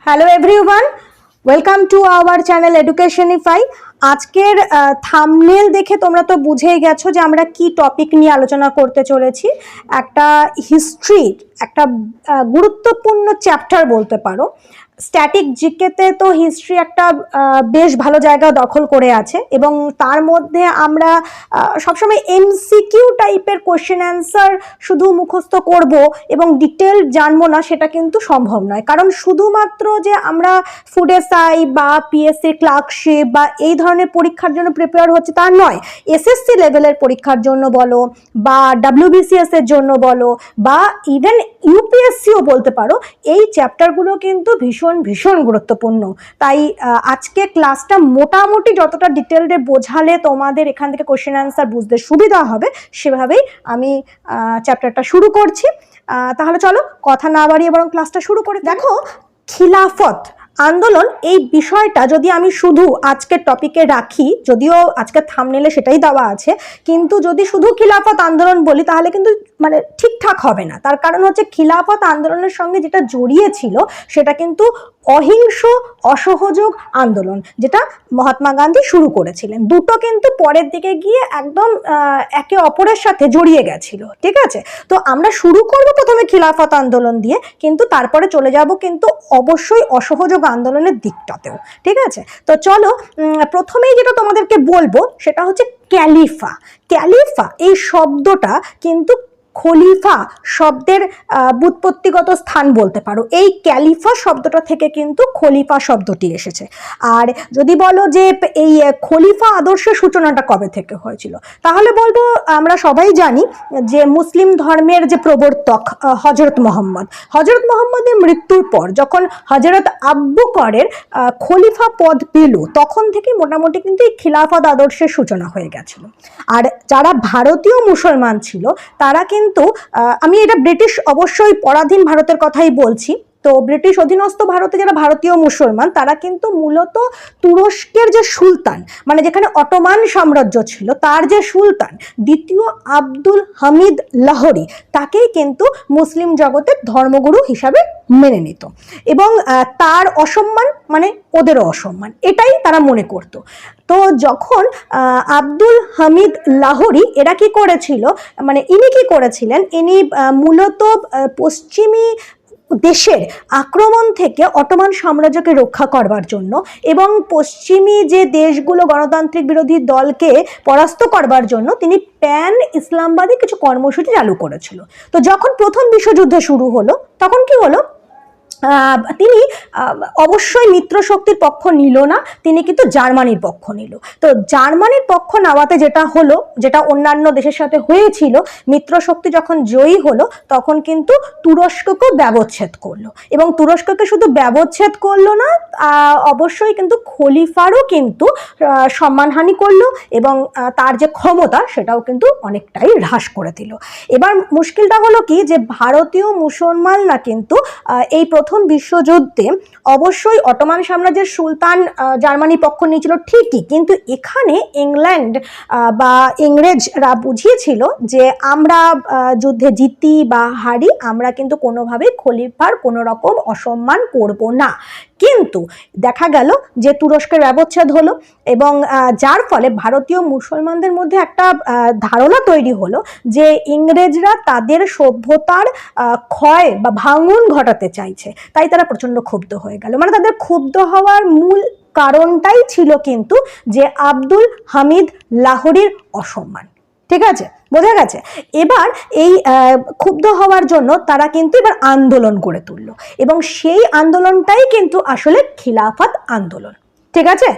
Hello everyone, welcome to our channel Educationify. আজকের thumbnail দেখে তোমরা তো বুঝেই গেছো যে আমরা কি টপিক নিয়ে আলোচনা করতে চলেছি। একটা হিস্ট্রির একটা গুরুত্বপূর্ণ চ্যাপ্টার বলতে পারো। স্ট্যাটিক জিকেতে তো হিস্ট্রি একটা বেশ ভালো জায়গা দখল করে আছে এবং তার মধ্যে আমরা সবসময় এমসিকিউ টাইপের কোশ্চেন অ্যান্সার শুধু মুখস্থ করব এবং ডিটেল জানবো না, সেটা কিন্তু সম্ভব নয়। কারণ শুধুমাত্র যে আমরা ফুড এসআই বা পিএসসি ক্লার্কশিপ বা এই ধরনের পরীক্ষার জন্য প্রিপেয়ার হচ্ছে তা নয়। এসএসসি লেভেলের পরীক্ষার জন্য বলো বা ডাব্লিউবিসিএস এর জন্য বলো বা ইভেন ইউপিএসসিও বলতে পারো, এই চ্যাপ্টারগুলো কিন্তু ভীষণ ভীষণ গুরুত্বপূর্ণ। তাই আজকে ক্লাসটা মোটামুটি যতটা ডিটেলডে বোঝালে তোমাদের এখান থেকে কোশ্চেন অ্যান্সার বুঝতে সুবিধা হবে সেভাবেই আমি চ্যাপ্টারটা শুরু করছি। তাহলে চলো কথা না বাড়িয়ে বরং ক্লাসটা শুরু করে। দেখো, খিলাফত আন্দোলন এই বিষয়টা যদি আমি শুধু আজকের টপিকে রাখি, যদিও আজকের থাম্বনেলে সেটাই দেওয়া আছে, কিন্তু যদি শুধু খিলাফত আন্দোলন বলি তাহলে কিন্তু মানে ঠিকঠাক হবে না। তার কারণ হচ্ছে খিলাফত আন্দোলনের সঙ্গে যেটা জড়িয়ে ছিল সেটা কিন্তু অহিংস অসহযোগ আন্দোলন, যেটা মহাত্মা গান্ধী শুরু করেছিলেন। দুটো কিন্তু পরের দিকে গিয়ে একদম একে অপরের সাথে জড়িয়ে গেছিল, ঠিক আছে? তো আমরা শুরু করব প্রথমে খিলাফত আন্দোলন দিয়ে, কিন্তু তারপরে চলে যাব কিন্তু অবশ্যই অসহযোগ আন্দোলনের দিকটাতেও, ঠিক আছে? তো চলো, প্রথমেই যেটা তোমাদেরকে বলবো সেটা হচ্ছে ক্যালিফা। ক্যালিফা এই শব্দটা কিন্তু খলিফা শব্দের ব্যুৎপত্তিগত স্থান বলতে পারো। এই ক্যালিফা শব্দটা থেকে কিন্তু খলিফা শব্দটি এসেছে। আর যদি বলো যে এই খলিফা আদর্শের সূচনাটা কবে থেকে হয়েছিল, তাহলে বলবো আমরা সবাই জানি যে মুসলিম ধর্মের যে প্রবর্তক হযরত মুহাম্মদের মৃত্যুর পর যখন হযরত আবু বকরের খলিফা পদ পেল, তখন থেকে মোটামুটি কিন্তু এই খিলাফত আদর্শের সূচনা হয়ে গেছিল। আর যারা ভারতীয় মুসলমান ছিল তারা কিন্তু আমি এটা ব্রিটিশ অবশ্যই পরাধীন ভারতের কথাই বলছি, তো ব্রিটিশ অধীনস্থ ভারতে যারা ভারতীয় মুসলমান তারা কিন্তু মূলত তুরস্কের যে সুলতান, মানে যেখানে অটোমান সাম্রাজ্য ছিল, তার যে সুলতান দ্বিতীয় আব্দুল হামিদ লাহোরি, তাকেই কিন্তু মুসলিম জগতের ধর্মগুরু হিসাবে মেনে নিত এবং তার অসম্মান মানে ওদেরও অসম্মান, এটাই তারা মনে করত। তো যখন আব্দুল হামিদ লাহোরি এরা কি করেছিল, মানে ইনি কি করেছিলেন, ইনি মূলত পশ্চিমী দেশের আক্রমণ থেকে অটোমান সাম্রাজ্যকে রক্ষা করবার জন্য এবং পশ্চিমী যে দেশগুলো গণতান্ত্রিক বিরোধী দলকে পরাস্ত করবার জন্য তিনি প্যান ইসলামবাদী কিছু কর্মসূচি চালু করেছিল। তো যখন প্রথম বিশ্বযুদ্ধ শুরু হলো তখন কি হলো, তিনি অবশ্যই মিত্র শক্তির পক্ষ নিল না, তিনি কিন্তু জার্মানির পক্ষ নিল। তো জার্মানির পক্ষ নেওয়াতে যেটা হলো, যেটা অন্যান্য দেশের সাথে হয়েছিল, মিত্র শক্তি যখন জয়ী হলো তখন কিন্তু তুরস্ককেও ব্যবচ্ছেদ করলো এবং তুরস্ককে শুধু ব্যবচ্ছেদ করলো না, অবশ্যই কিন্তু খলিফারও কিন্তু সম্মানহানি করলো এবং তার যে ক্ষমতা সেটাও কিন্তু অনেকটাই হ্রাস করে দিল। এবার মুশকিলটা হলো কি, যে ভারতীয় মুসলমানরা কিন্তু এই প্রথম বিশ্বযুদ্ধে অবশ্যই অটোমান সাম্রাজ্যের সুলতান জার্মানি পক্ষ নিয়েছিল ঠিকই, কিন্তু এখানে ইংল্যান্ড বা ইংরেজরা বুঝিয়েছিল যে আমরা যুদ্ধে জিতি বা হারি, আমরা কিন্তু কোনোভাবেই খলিফার কোনো রকম অসম্মান করব না। কিন্তু দেখা গেল যে তুরস্কের ব্যবচ্ছেদ হলো এবং যার ফলে ভারতীয় মুসলমানদের মধ্যে একটা ধারণা তৈরি হলো যে ইংরেজরা তাদের সভ্যতার ক্ষয় বা ভাঙন ঘটাতে চাইছে, তাই তারা প্রচণ্ড ক্ষুব্ধ হয়ে গেল। মানে তাদের ক্ষুব্ধ হওয়ার মূল কারণটাই ছিল কিন্তু যে আব্দুল হামিদ লাহোরির অসম্মান, ঠিক আছে? বোঝা গেছে? এবার এই ক্ষুব্ধ হওয়ার জন্য তারা কিন্তু এবার আন্দোলন করে তুললো এবং সেই আন্দোলনটাই কিন্তু আসলে খিলাফত আন্দোলন, ঠিক আছে?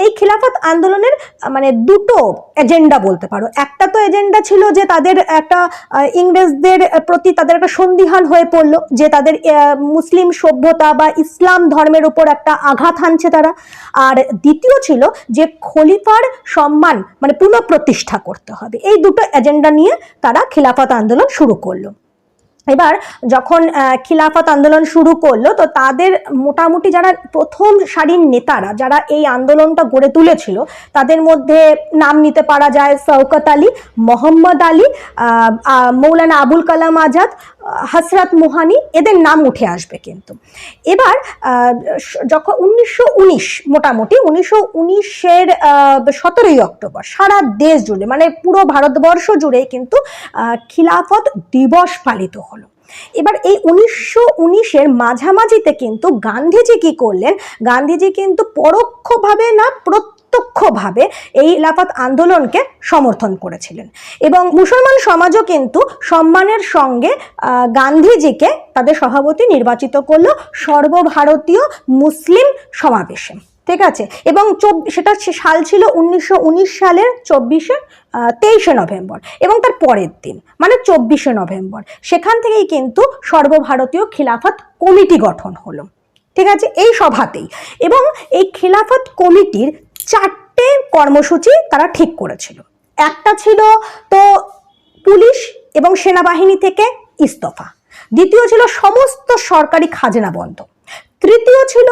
এই খিলাফত আন্দোলনের মানে দুটো এজেন্ডা বলতে পারো। একটা তো এজেন্ডা ছিল যে তাদের একটা ইংরেজদের প্রতি তাদের একটা সন্দিহান হয়ে পড়লো যে তাদের মুসলিম সভ্যতা বা ইসলাম ধর্মের উপর একটা আঘাত হানছে তারা। আর দ্বিতীয় ছিল যে খলিফার সম্মান মানে পুনঃপ্রতিষ্ঠা করতে হবে। এই দুটো এজেন্ডা নিয়ে তারা খিলাফত আন্দোলন শুরু করলো। এবার যখন খিলাফত আন্দোলন শুরু করলো তো তাদের মোটামুটি যারা প্রথম সারির নেতারা যারা এই আন্দোলনটা গড়ে তুলেছিল তাদের মধ্যে নাম নিতে পারা যায় শওকত আলী, মোহাম্মদ আলী, মৌলানা আবুল কালাম আজাদ, হযরত মোহানি এদের নাম উঠে আসবে কিন্তু। এবার যখন 1919 মোটামুটি 1919-এর 17ই অক্টোবর সারা দেশ জুড়ে মানে পুরো ভারতবর্ষ জুড়ে কিন্তু খিলাফত দিবস পালিত হলো। এবার এই 1919-এর মাঝামাঝিতে কিন্তু গান্ধীজি কি করলেন, গান্ধীজি কিন্তু পরোক্ষভাবে না প্রত্যক্ষভাবে এই খিলাফত আন্দোলনকে সমর্থন করেছিলেন এবং মুসলমান সমাজও কিন্তু সম্মানের সঙ্গে গান্ধীজিকে তাদের সভাপতি নির্বাচিত করলো সর্বভারতীয় মুসলিম সমাবেশে, ঠিক আছে। এবং সেটা সাল ছিল 1919 সালের 23শে নভেম্বর এবং তার পরের দিন মানে 24শে নভেম্বর সেখান থেকেই কিন্তু সর্বভারতীয় খিলাফত কমিটি গঠন হলো, ঠিক আছে, এই সভাতেই। এবং এই খিলাফত কমিটির 4টে কর্মসূচি তারা ঠিক করেছিল। একটা ছিল তো পুলিশ এবং সেনাবাহিনী থেকে ইস্তফা, দ্বিতীয় ছিল সমস্ত সরকারি খাজনা বন্ধ, তৃতীয় ছিল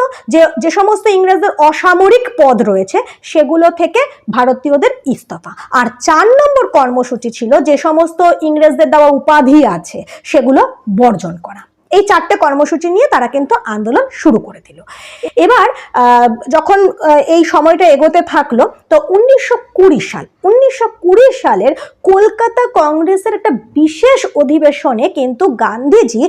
যে সমস্ত ইংরেজদের অসামরিক পদ রয়েছে সেগুলো থেকে ভারতীয়দের ইস্তফা, আর 4 নম্বর কর্মসূচি ছিল যে সমস্ত ইংরেজদের দেওয়া উপাধি আছে সেগুলো বর্জন করা। এই 4টে কর্মসূচি নিয়ে তারা কিন্তু আন্দোলন শুরু করে দিল। এবার যখন এই সময়টা এগোতে থাকলো তো 1920 সালের কলকাতা কংগ্রেসের একটা বিশেষ অধিবেশনে কিন্তু গান্ধীজি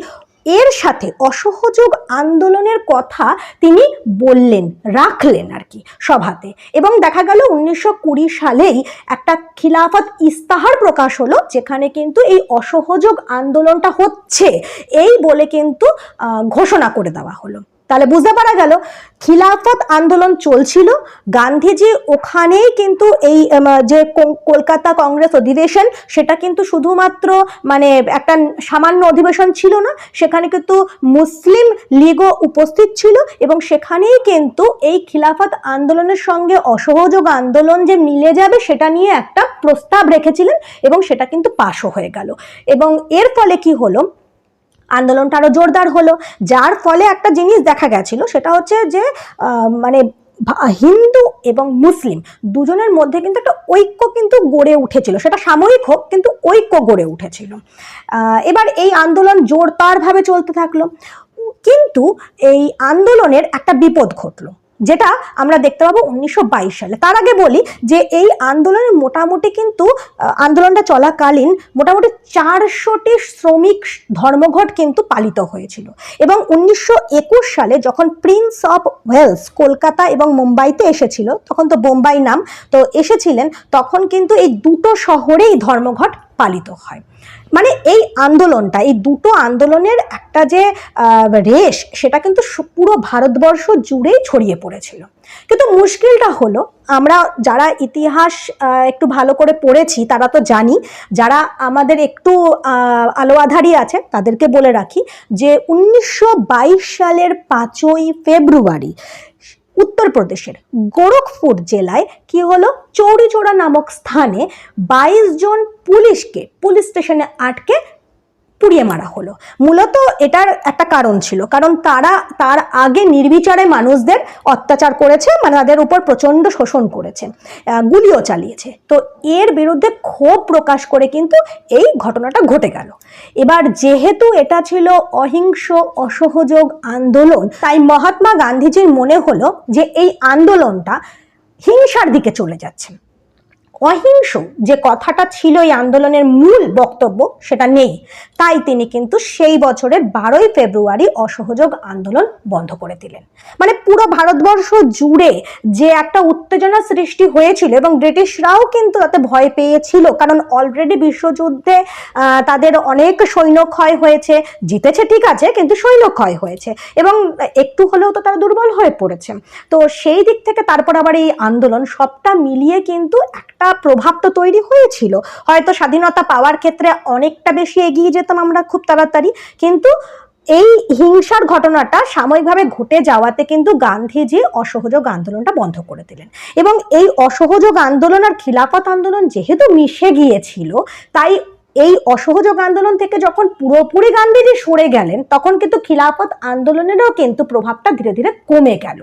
এর সাথে অসহযোগ আন্দোলনের কথা তিনি বললেন, রাখলেন আর কি সভাতে। এবং দেখা গেল 1920 সালেই একটা খিলাফত ইস্তাহার প্রকাশ হলো যেখানে কিন্তু এই অসহযোগ আন্দোলনটা হচ্ছে এই বলে কিন্তু ঘোষণা করে দেওয়া হলো। তাহলে বুঝতে পারা গেল খিলাফত আন্দোলন চলছিল, গান্ধীজি ওখানেই কিন্তু এই যে কলকাতা কংগ্রেস অধিবেশন সেটা কিন্তু শুধুমাত্র মানে একটা সামান্য অধিবেশন ছিল না, সেখানে কিন্তু মুসলিম লীগও উপস্থিত ছিল এবং সেখানেই কিন্তু এই খিলাফত আন্দোলনের সঙ্গে অসহযোগ আন্দোলন যে মিলে যাবে সেটা নিয়ে একটা প্রস্তাব রেখেছিলেন এবং সেটা কিন্তু পাশও হয়ে গেল। এবং এর ফলে কি হলো, আন্দোলনটা আরো জোরদার হলো, যার ফলে একটা জিনিস দেখা গেছিল সেটা হচ্ছে যে মানে হিন্দু এবং মুসলিম দুজনের মধ্যে কিন্তু একটা ঐক্য কিন্তু গড়ে উঠেছিল, সেটা সাময়িক হোক কিন্তু ঐক্য গড়ে উঠেছিল। এবার এই আন্দোলন জোরদারভাবে চলতে থাকলো, কিন্তু এই আন্দোলনের একটা বিপদ ঘটলো যেটা আমরা দেখতে পাবো 1922 সালে। তার আগে বলি যে এই আন্দোলনের মোটামুটি কিন্তু আন্দোলনটা চলাকালীন মোটামুটি 400টি শ্রমিক ধর্মঘট কিন্তু পালিত হয়েছিল এবং 1921 সালে যখন প্রিন্স অফ ওয়েলস কলকাতা এবং মুম্বাইতে এসেছিল, তখন তো বোম্বাই নাম, তো এসেছিলেন, তখন কিন্তু এই দুটো শহরেই ধর্মঘট পালিত হয়। মানে এই আন্দোলনটা, এই দুটো আন্দোলনের একটা যে রেশ সেটা কিন্তু পুরো ভারতবর্ষ জুড়েই ছড়িয়ে পড়েছিল। কিন্তু মুশকিলটা হলো, আমরা যারা ইতিহাস একটু ভালো করে পড়েছি তারা তো জানি, যারা আমাদের একটু আলো আধারি আছে তাদেরকে বলে রাখি যে 1922 সালের 5ই ফেব্রুয়ারি উত্তরপ্রদেশের গোরখপুর জেলায় কি হলো, চৌরিচৌরা নামক স্থানে 22 জন পুলিশকে পুলিশ স্টেশনে আটকে পুড়িয়ে মারা হলো। মূলত এটার একটা কারণ ছিল, কারণ তারা তার আগে নির্বিচারে মানুষদের অত্যাচার করেছে, মানে তাদের উপর প্রচণ্ড শোষণ করেছে, গুলিও চালিয়েছে। তো এর বিরুদ্ধে ক্ষোভ প্রকাশ করে কিন্তু এই ঘটনাটা ঘটে গেল। এবার যেহেতু এটা ছিল অহিংস অসহযোগ আন্দোলন, তাই মহাত্মা গান্ধীজির মনে হলো যে এই আন্দোলনটা হিংসার দিকে চলে যাচ্ছে, অহিংস যে কথাটা ছিল এই আন্দোলনের মূল বক্তব্য সেটা নেই। তাই তিনি কিন্তু সেই বছরের 12ই ফেব্রুয়ারি অসহযোগ আন্দোলন বন্ধ করে দিলেন। মানে পুরো ভারতবর্ষ জুড়ে যে একটা উত্তেজনা সৃষ্টি হয়েছিল এবং ব্রিটিশরাও কিন্তু তাতে ভয় পেয়েছিল, কারণ অলরেডি বিশ্বযুদ্ধে তাদের অনেক সৈন্য ক্ষয় হয়েছে, জিতেছে ঠিক আছে কিন্তু সৈন্য ক্ষয় হয়েছে এবং একটু হলেও তো তারা দুর্বল হয়ে পড়েছে। তো সেই দিক থেকে তারপর আবার এই আন্দোলন সবটা মিলিয়ে কিন্তু একটা প্রভাব তো তৈরি হয়েছিল। হয়তো স্বাধীনতা পাওয়ার ক্ষেত্রে অনেকটা বেশি এগিয়ে যেতাম আমরা খুব তাড়াতাড়ি, কিন্তু এই হিংসার ঘটনাটা সাময়িকভাবে ঘটে যাওয়াতে কিন্তু গান্ধীজি অসহযোগ আন্দোলনটা বন্ধ করে দিলেন। এবং এই অসহযোগ আন্দোলন আর খিলাফত আন্দোলন যেহেতু মিশে গিয়েছিল, তাই এই অসহযোগ আন্দোলন থেকে যখন পুরোপুরি গান্ধীজি সরে গেলেন তখন কিন্তু খিলাফত আন্দোলনেরও কিন্তু প্রভাবটা ধীরে ধীরে কমে গেল।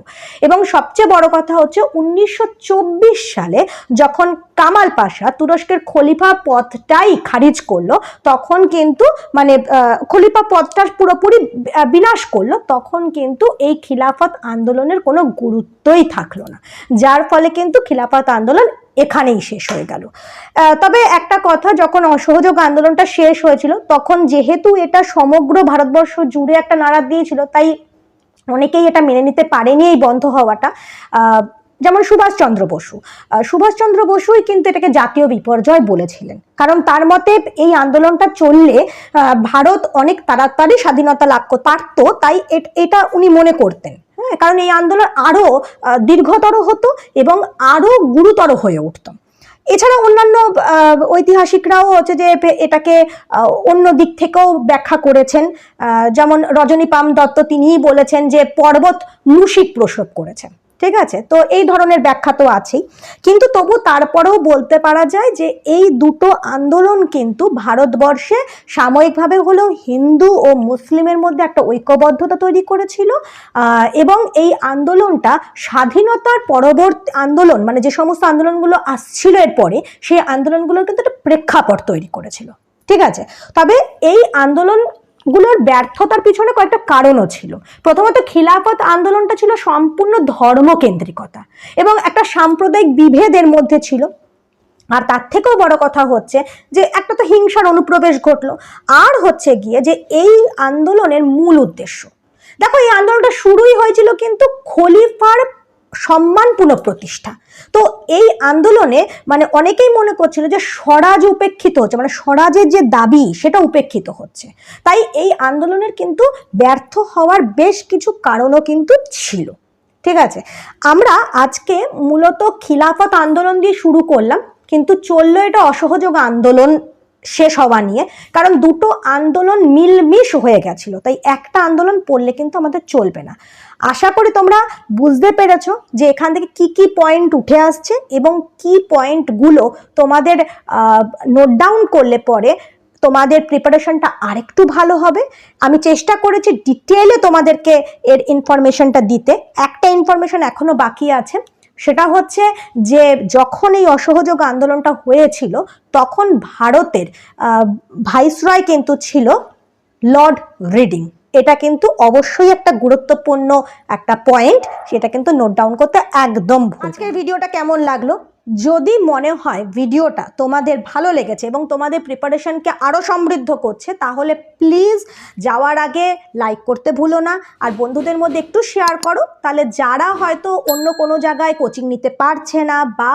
এবং সবচেয়ে বড় কথা হচ্ছে 1924 সালে যখন কামাল পাশা তুরস্কের খলিফা পদটাই খারিজ করলো, তখন কিন্তু মানে খলিফা পদটা পুরোপুরি বিনাশ করলো, তখন কিন্তু এই খিলাফত আন্দোলনের কোনো গুরুত্বই থাকলো না, যার ফলে কিন্তু খিলাফত আন্দোলন এখানেই শেষ হয়ে গেল। তবে একটা কথা, যখন অসহযোগ আন্দোলনটা শেষ হয়েছিল তখন যেহেতু এটা সমগ্র ভারতবর্ষ জুড়ে একটা নাড়া দিয়েছিল, তাই অনেকেই এটা মেনে নিতে পারেনি এই বন্ধ হওয়াটা। যেমন সুভাষচন্দ্র বসুই কিন্তু এটাকে জাতীয় বিপর্যয় বলেছিলেন, কারণ তার মতে এই আন্দোলনটা চললে ভারত অনেক তাড়াতাড়ি স্বাধীনতা লাভ করতে পারত, তাই এটা উনি মনে করতেন। হ্যাঁ, কারণ এই আন্দোলন আরো দীর্ঘতর হতো এবং আরো গুরুতর হয়ে উঠত। এছাড়া অন্যান্য ঐতিহাসিকরাও হচ্ছে যে এটাকে অন্য দিক থেকেও ব্যাখ্যা করেছেন, যেমন রজনী পাম দত্ত তিনিই বলেছেন যে পর্বত মূষিক প্রসব করেছেন। ঠিক আছে, তো এই ধরনের ব্যাখ্যা তো আছেই, কিন্তু তবু তারপরেও বলতে পারা যায় যে এই দুটো আন্দোলন কিন্তু ভারতবর্ষে সাময়িকভাবে হলেও হিন্দু ও মুসলিমের মধ্যে একটা ঐক্যবদ্ধতা তৈরি করেছিল, এবং এই আন্দোলনটা স্বাধীনতার পরবর্তী আন্দোলন, মানে যে সমস্ত আন্দোলনগুলো আসছিল এরপরে, সেই আন্দোলনগুলোর কিন্তু একটা প্রেক্ষাপট তৈরি করেছিল। ঠিক আছে, তবে এই আন্দোলনগুলোর ব্যর্থতার পিছনে কয়েকটা কারণও ছিল। প্রথমত, খিলাফত আন্দোলনটা ছিল সম্পূর্ণ ধর্মকেন্দ্রিকতা এবং একটা সাম্প্রদায়িক বিভেদের মধ্যে ছিল। আর তার থেকেও বড় কথা হচ্ছে যে একটা তো হিংসার অনুপ্রবেশ ঘটলো, আর হচ্ছে গিয়ে যে এই আন্দোলনের মূল উদ্দেশ্য, দেখো এই আন্দোলনটা শুরুই হয়েছিল কিন্তু খলিফার সম্মান পুনঃপ্রতিষ্ঠা। তো এই আন্দোলনে মানে অনেকেই মনে করছিল যে স্বরাজ উপেক্ষিত হচ্ছে, মানে স্বরাজের যে দাবি সেটা উপেক্ষিত হচ্ছে, তাই এই আন্দোলনের কিন্তু ব্যর্থ হওয়ার বেশ কিছু কারণও কিন্তু ছিল। ঠিক আছে, আমরা আজকে মূলত খিলাফত আন্দোলন দিয়ে শুরু করলাম, কিন্তু চললো এটা অসহযোগ আন্দোলন শেষ হওয়া নিয়ে, কারণ দুটো আন্দোলন মিলমিশ হয়ে গেছিল, তাই একটা আন্দোলন পড়লে কিন্তু আমাদের চলবে না। আশা করি তোমরা বুঝতে পেরেছো যে এখান থেকে কি কি পয়েন্ট উঠে আসছে এবং কি পয়েন্টগুলো তোমাদের নোট ডাউন করলে পরে তোমাদের প্রিপারেশনটা আরেকটু ভালো হবে। আমি চেষ্টা করেছি ডিটেইলে তোমাদেরকে এর ইনফরমেশনটা দিতে। একটা ইনফরমেশন এখনো বাকি আছে, সেটা হচ্ছে যে যখন এই অসহযোগ আন্দোলনটা হয়েছিল তখন ভারতের ভাইসরয় কিন্তু ছিল লর্ড রিডিং। এটা কিন্তু অবশ্যই একটা গুরুত্বপূর্ণ একটা পয়েন্ট, সেটা কিন্তু নোট ডাউন করতে একদম ভুল। আজকের ভিডিওটা কেমন লাগলো? যদি মনে হয় ভিডিওটা তোমাদের ভালো লেগেছে এবং তোমাদের প্রিপারেশনকে আরও সমৃদ্ধ করছে, তাহলে প্লিজ যাওয়ার আগে লাইক করতে ভুলো না, আর বন্ধুদের মধ্যে একটু শেয়ার করো, তাহলে যারা হয়তো অন্য কোনো জায়গায় কোচিং নিতে পারছে না বা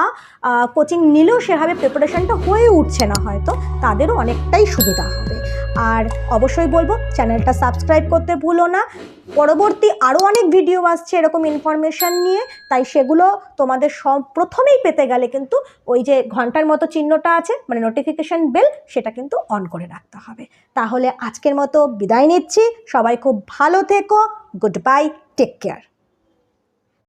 কোচিং নিলেও সেভাবে প্রিপারেশনটা হয়ে উঠছে না হয়তো, তাদেরও অনেকটাই সুবিধা হবে। আর অবশ্যই বলবো চ্যানেলটা সাবস্ক্রাইব করতে ভুলো না। পরবর্তী আরও অনেক ভিডিও আসছে এরকম ইনফরমেশন নিয়ে, তাই সেগুলো তোমাদের প্রথমেই পেতে গেলে কিন্তু ওই যে ঘন্টার মতো চিহ্নটা আছে, মানে নোটিফিকেশন বেল, সেটা কিন্তু অন করে রাখতে হবে। তাহলে আজকের মতো বিদায় নিচ্ছি, সবাই খুব ভালো থেকো, গুড বাই, টেক কেয়ার।